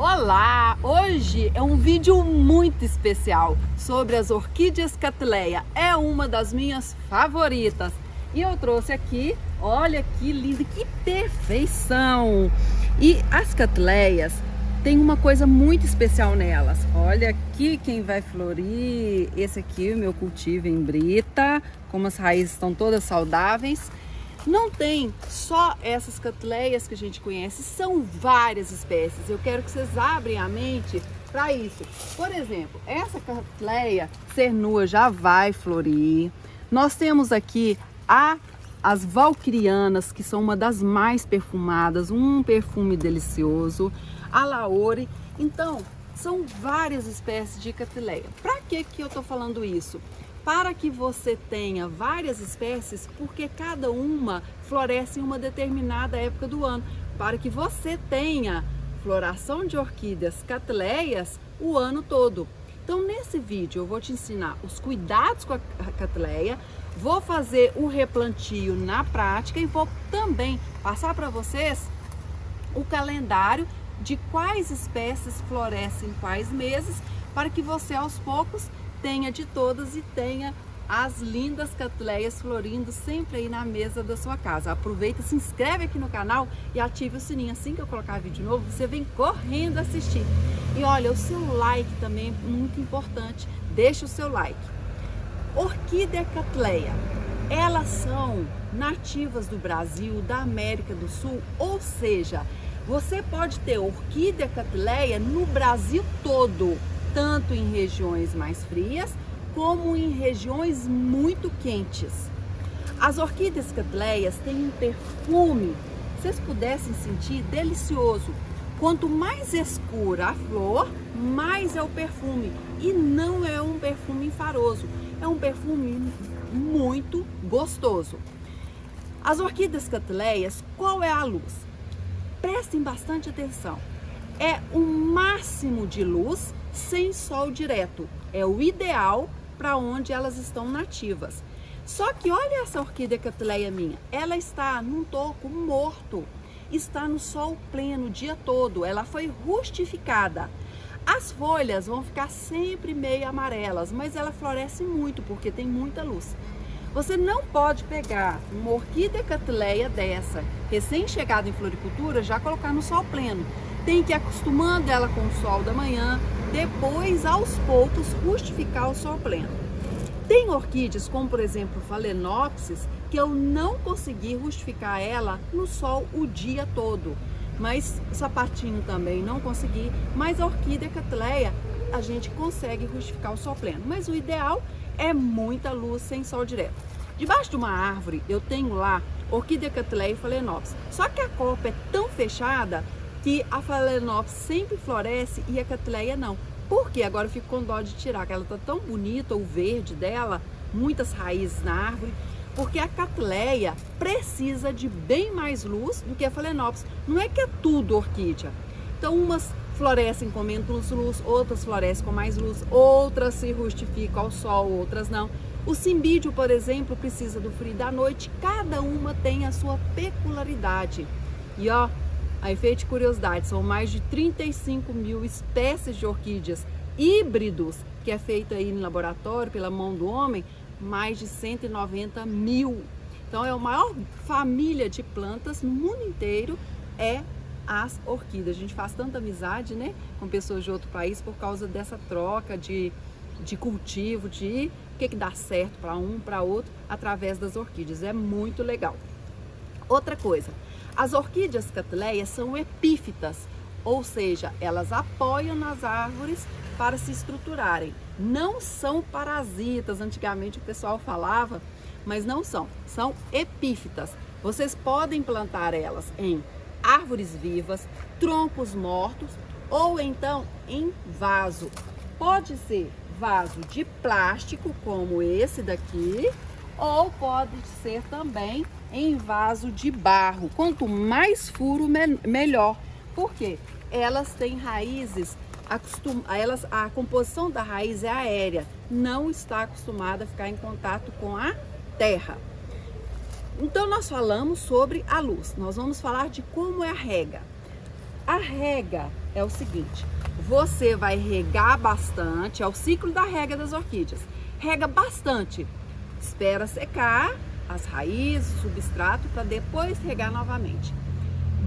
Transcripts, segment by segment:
Olá! Hoje é um vídeo muito especial sobre as orquídeas Cattleya. É uma das minhas favoritas. E eu trouxe aqui, olha que linda, que perfeição! E as Cattleyas tem uma coisa muito especial nelas. Olha aqui quem vai florir. Esse aqui, o meu cultivo em brita, como as raízes estão todas saudáveis. Não tem só essas Cattleyas que a gente conhece, são várias espécies. Eu quero que vocês abrem a mente para isso. Por exemplo, essa Cattleya cernua já vai florir. Nós temos aqui as valquirianas, que são uma das mais perfumadas, um perfume delicioso. A laure. Então, são várias espécies de Cattleya. Para que eu estou falando isso? Para que você tenha várias espécies, porque cada uma floresce em uma determinada época do ano, para que você tenha floração de orquídeas Cattleyas o ano todo. Então, nesse vídeo eu vou te ensinar os cuidados com a Cattleya, vou fazer o replantio na prática e vou também passar para vocês o calendário de quais espécies florescem em quais meses, para que você aos poucos tenha de todas e tenha as lindas Cattleyas florindo sempre aí na mesa da sua casa. Aproveita, se inscreve aqui no canal e ative o sininho. Assim que eu colocar vídeo novo, você vem correndo assistir. E olha, o seu like também é muito importante. Deixa o seu like. Orquídea Cattleya, elas são nativas do Brasil, da América do Sul, ou seja, você pode ter orquídea Cattleya no Brasil todo, tanto em regiões mais frias, como em regiões muito quentes. As orquídeas Cattleyas têm um perfume, se vocês pudessem sentir, delicioso. Quanto mais escura a flor, mais é o perfume. E não é um perfume enfaroso, é um perfume muito gostoso. As orquídeas Cattleyas, qual é a luz? Prestem bastante atenção. É o máximo de luz sem sol direto. É o ideal para onde elas estão nativas. Só que olha essa orquídea Cattleya minha. Ela está num toco morto. Está no sol pleno o dia todo. Ela foi rustificada. As folhas vão ficar sempre meio amarelas, mas ela floresce muito porque tem muita luz. Você não pode pegar uma orquídea Cattleya dessa, recém-chegada em floricultura, já colocar no sol pleno. Tem que ir acostumando ela com o sol da manhã, depois, aos poucos, rustificar o sol pleno. Tem orquídeas, como por exemplo Phalaenopsis, que eu não consegui rustificar ela no sol o dia todo. Mas sapatinho também não consegui, mas a orquídea Cattleya a gente consegue rustificar o sol pleno. Mas o ideal é muita luz sem sol direto. Debaixo de uma árvore eu tenho lá orquídea Cattleya e Phalaenopsis. Só que a copa é tão fechada que a Phalaenopsis sempre floresce e a Cattleya não. Por quê? Agora eu fico com dó de tirar, que ela tá tão bonita, o verde dela, muitas raízes na árvore, porque a Cattleya precisa de bem mais luz do que a Phalaenopsis. Não é que é tudo orquídea. Então umas florescem com menos luz, outras florescem com mais luz, outras se rustificam ao sol, outras não. O cimbídio, por exemplo, precisa do frio da noite, cada uma tem a sua peculiaridade. E ó, a efeito de curiosidade, são mais de 35 mil espécies de orquídeas híbridos, que é feito aí no laboratório pela mão do homem, mais de 190 mil. Então é a maior família de plantas no mundo inteiro, é as orquídeas. A gente faz tanta amizade, né, com pessoas de outro país por causa dessa troca de cultivo, de o que dá certo para um, para outro, através das orquídeas. É muito legal. Outra coisa, as orquídeas Cattleya são epífitas, ou seja, elas apoiam nas árvores para se estruturarem. Não são parasitas, antigamente o pessoal falava, mas não são. São epífitas. Vocês podem plantar elas em árvores vivas, troncos mortos ou então em vaso. Pode ser vaso de plástico, como esse daqui, ou pode ser também em vaso de barro. Quanto mais furo, melhor. Por quê? Elas têm raízes, a composição da raiz é aérea, não está acostumada a ficar em contato com a terra. Então nós falamos sobre a luz, nós vamos falar de como é a rega. A rega é o seguinte, você vai regar bastante, é o ciclo da rega das orquídeas. Rega bastante, espera secar as raízes, o substrato, para depois regar novamente.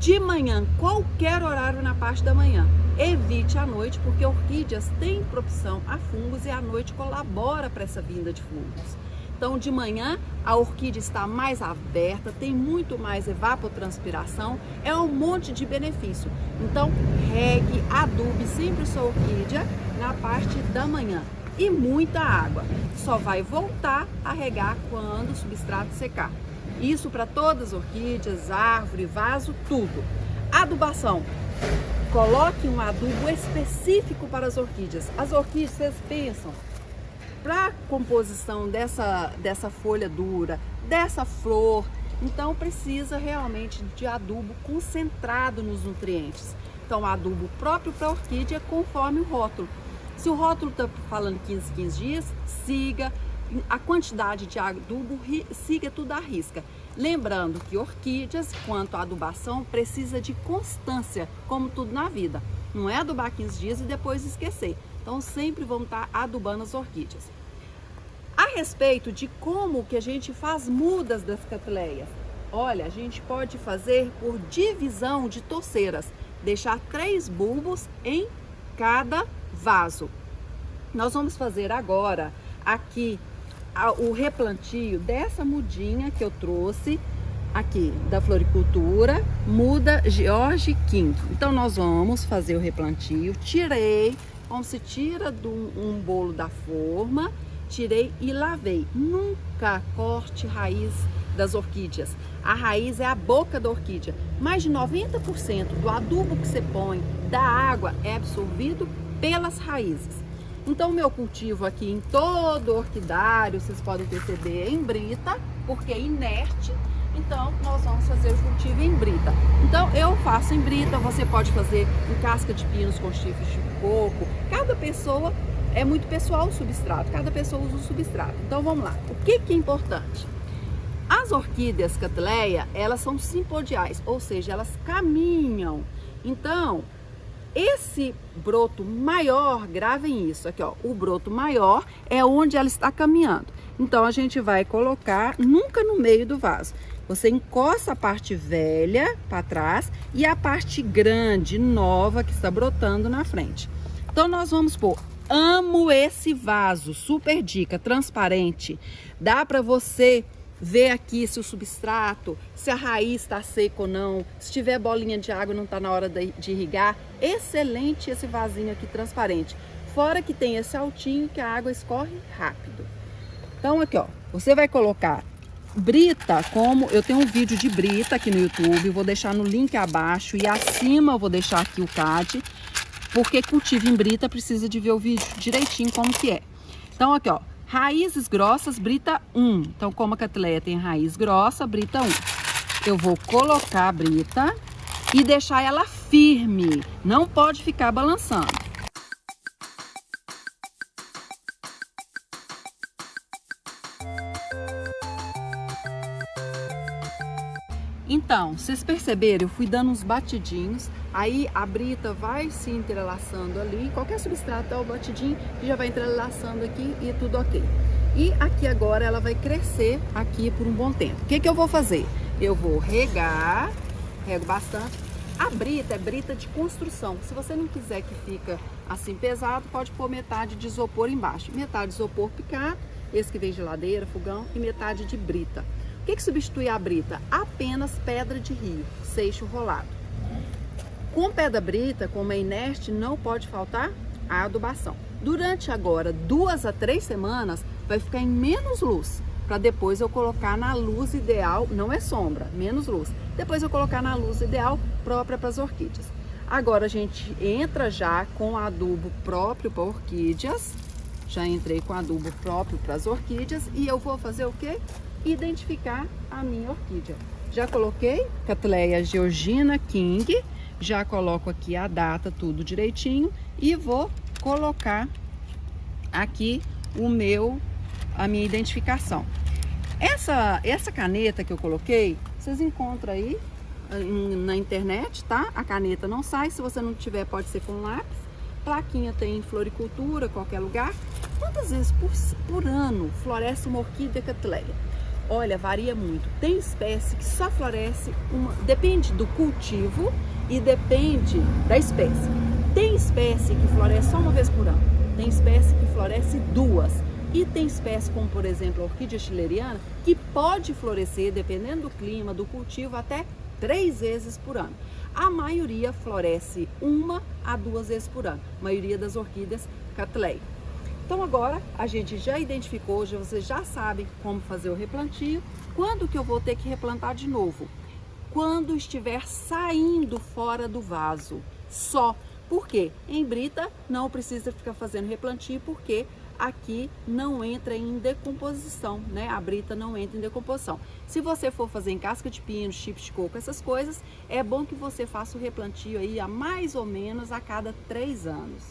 De manhã, qualquer horário na parte da manhã. Evite à noite, porque orquídeas têm propensão a fungos e à noite colabora para essa vinda de fungos. Então, de manhã, a orquídea está mais aberta, tem muito mais evapotranspiração, é um monte de benefício. Então, regue, adube sempre sua orquídea na parte da manhã. E muita água. Só vai voltar a regar quando o substrato secar. Isso para todas as orquídeas, árvore, vaso, tudo. Adubação. Coloque um adubo específico para as orquídeas. As orquídeas, vocês pensam, para a composição dessa folha dura, dessa flor, então precisa realmente de adubo concentrado nos nutrientes. Então, adubo próprio para a orquídea conforme o rótulo. Se o rótulo está falando 15 dias, siga a quantidade de adubo, siga tudo à risca. Lembrando que orquídeas, quanto à adubação, precisa de constância, como tudo na vida. Não é adubar 15 dias e depois esquecer. Então, sempre vamos estar adubando as orquídeas. A respeito de como que a gente faz mudas das catileias, olha, a gente pode fazer por divisão de torceiras, deixar 3 bulbos em cada vaso. Nós vamos fazer agora aqui o replantio dessa mudinha que eu trouxe aqui da floricultura, muda George King. Então nós vamos fazer o replantio. Tirei, como se tira um bolo da forma, tirei e lavei. Nunca corte raiz das orquídeas. A raiz é a boca da orquídea. Mais de 90% do adubo que você põe, da água, é absorvido pelas raízes. Então, o meu cultivo aqui em todo orquidário, vocês podem perceber, é em brita, porque é inerte. Então, nós vamos fazer o cultivo em brita. Então, eu faço em brita, você pode fazer em casca de pinos com chifres de coco. Cada pessoa, é muito pessoal o substrato, cada pessoa usa o substrato. Então, vamos lá. O que é importante? As orquídeas catileia, elas são simpodiais, ou seja, elas caminham. Então, esse broto maior, gravem isso aqui, ó, o broto maior é onde ela está caminhando. Então, a gente vai colocar nunca no meio do vaso. Você encosta a parte velha para trás e a parte grande, nova, que está brotando na frente. Então, nós vamos pôr, amo esse vaso, super dica, transparente. Dá para você ver aqui se o substrato, se a raiz está seca ou não, se tiver bolinha de água não está na hora de irrigar. Excelente esse vasinho aqui transparente. Fora que tem esse altinho que a água escorre rápido. Então aqui ó, você vai colocar brita, como eu tenho um vídeo de brita aqui no YouTube, vou deixar no link abaixo e acima eu vou deixar aqui o CAD, porque cultivo em brita precisa de ver o vídeo direitinho como que é. Então aqui ó, raízes grossas, brita 1. Então, como a catileia tem raiz grossa, brita 1. Eu vou colocar a brita e deixar ela firme. Não pode ficar balançando. Então, vocês perceberam, eu fui dando uns batidinhos, aí a brita vai se entrelaçando ali, qualquer substrato dá o batidinho e já vai entrelaçando aqui e tudo ok. E aqui agora ela vai crescer aqui por um bom tempo. O que eu vou fazer? Eu vou regar, rego bastante. A brita é brita de construção. Se você não quiser que fica assim pesado, pode pôr metade de isopor embaixo. Metade de isopor picado, esse que vem de geladeira, fogão, e metade de brita. O que substitui a brita? Apenas pedra de rio, seixo rolado. Com pedra brita, como é inerte, não pode faltar a adubação. Durante agora 2 a 3 semanas, vai ficar em menos luz, para depois eu colocar na luz ideal, não é sombra, menos luz. Depois eu colocar na luz ideal própria para as orquídeas. Agora a gente entra já com adubo próprio para orquídeas. Já entrei com adubo próprio para as orquídeas e eu vou fazer o quê? Identificar a minha orquídea. Já coloquei Cattleya Georgina King, já coloco aqui a data, tudo direitinho, e vou colocar aqui a minha identificação. Essa caneta que eu coloquei, vocês encontram aí na internet, tá? A caneta não sai, se você não tiver pode ser com lápis. Plaquinha tem em floricultura, qualquer lugar. Quantas vezes por ano floresce uma orquídea catleia? Olha, varia muito. Tem espécie que só floresce depende do cultivo e depende da espécie. Tem espécie que floresce só uma vez por ano. Tem espécie que floresce duas. E tem espécie como, por exemplo, a orquídea schilleriana, que pode florescer, dependendo do clima, do cultivo, até 3 vezes por ano. A maioria floresce 1 a 2 vezes por ano. A maioria das orquídeas Cattleya. Então agora a gente já identificou, vocês já sabem como fazer o replantio. Quando que eu vou ter que replantar de novo? Quando estiver saindo fora do vaso, só. Por quê? Em brita não precisa ficar fazendo replantio, porque aqui não entra em decomposição, né? A brita não entra em decomposição. Se você for fazer em casca de pino, chips de coco, essas coisas, é bom que você faça o replantio aí a mais ou menos a cada 3 anos.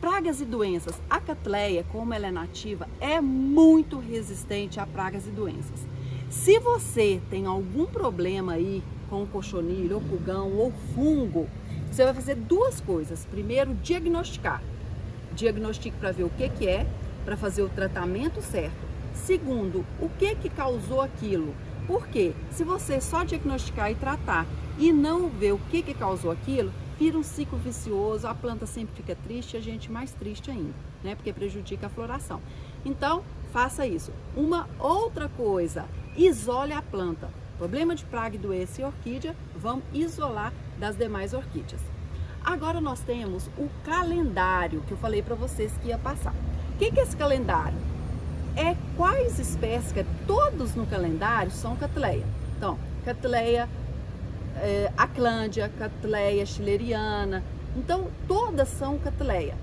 Pragas e doenças. A Cattleya, como ela é nativa, é muito resistente a pragas e doenças. Se você tem algum problema aí com cochonilho, ou pulgão, ou fungo, você vai fazer 2 coisas. Primeiro, diagnosticar. Diagnostique para ver o que é, para fazer o tratamento certo. Segundo, o que causou aquilo. Porque se você só diagnosticar e tratar e não ver o que causou aquilo, vira um ciclo vicioso, a planta sempre fica triste e a gente mais triste ainda, né? Porque prejudica a floração. Então, faça isso. Uma outra coisa, isole a planta. Problema de praga e doença e orquídea, vamos isolar das demais orquídeas. Agora nós temos o calendário que eu falei para vocês que ia passar. O que é esse calendário? É quais espécies, todos no calendário são Cattleya. Então, Cattleya aclândia, Cattleya schilleriana, então todas são Cattleya.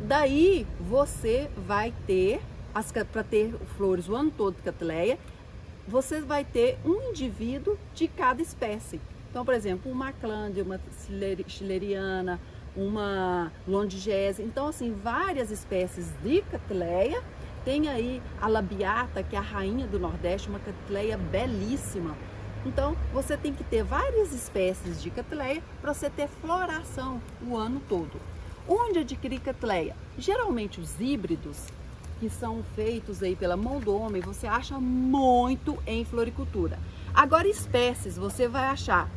Daí você vai ter, para ter flores o ano todo de Cattleya, você vai ter um indivíduo de cada espécie. Então, por exemplo, uma aclândia, uma schilleriana, uma londigese. Então, assim, várias espécies de Cattleya. Tem aí a labiata, que é a rainha do Nordeste, uma Cattleya belíssima. Então, você tem que ter várias espécies de Cattleya para você ter floração o ano todo. Onde adquirir Cattleya? Geralmente os híbridos, que são feitos aí pela mão do homem, você acha muito em floricultura. Agora, espécies você vai achar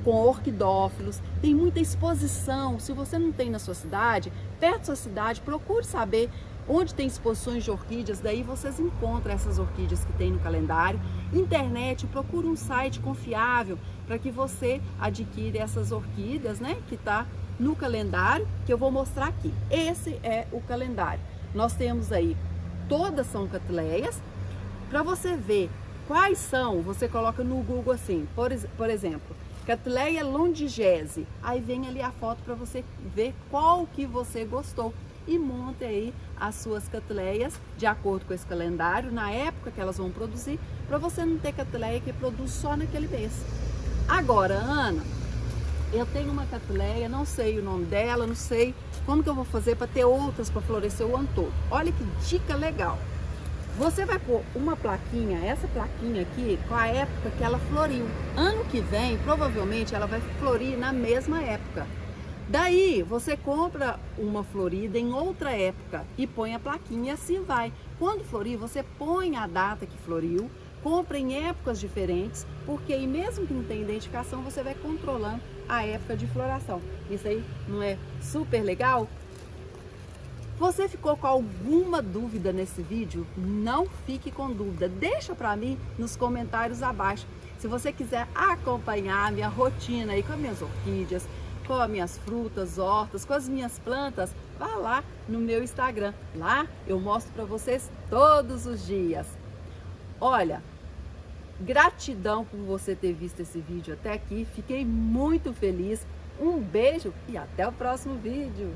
com orquidófilos, tem muita exposição. Se você não tem na sua cidade, perto da sua cidade, procure saber onde tem exposições de orquídeas, daí vocês encontram essas orquídeas que tem no calendário. Internet, procure um site confiável para que você adquire essas orquídeas, né, que está no calendário, que eu vou mostrar aqui. Esse é o calendário. Nós temos aí, todas são Cattleyas. Para você ver quais são, você coloca no Google assim, por exemplo, Cattleya londigese. Aí vem ali a foto para você ver qual que você gostou. E monte aí as suas Cattleyas de acordo com esse calendário, na época que elas vão produzir, para você não ter Cattleya que produz só naquele mês. Agora, Ana, eu tenho uma Cattleya, não sei o nome dela, não sei como que eu vou fazer para ter outras para florescer o ano todo. Olha que dica legal. Você vai pôr uma plaquinha, essa plaquinha aqui, com a época que ela floriu. Ano que vem, provavelmente, ela vai florir na mesma época. Daí, você compra uma florida em outra época e põe a plaquinha e assim vai. Quando florir, você põe a data que floriu, compra em épocas diferentes, porque aí mesmo que não tenha identificação, você vai controlando a época de floração. Isso aí não é super legal? Você ficou com alguma dúvida nesse vídeo? Não fique com dúvida, deixa para mim nos comentários abaixo. Se você quiser acompanhar a minha rotina aí com as minhas orquídeas, com as minhas frutas, hortas, com as minhas plantas, vá lá no meu Instagram. Lá eu mostro para vocês todos os dias. Olha, gratidão por você ter visto esse vídeo até aqui. Fiquei muito feliz. Um beijo e até o próximo vídeo.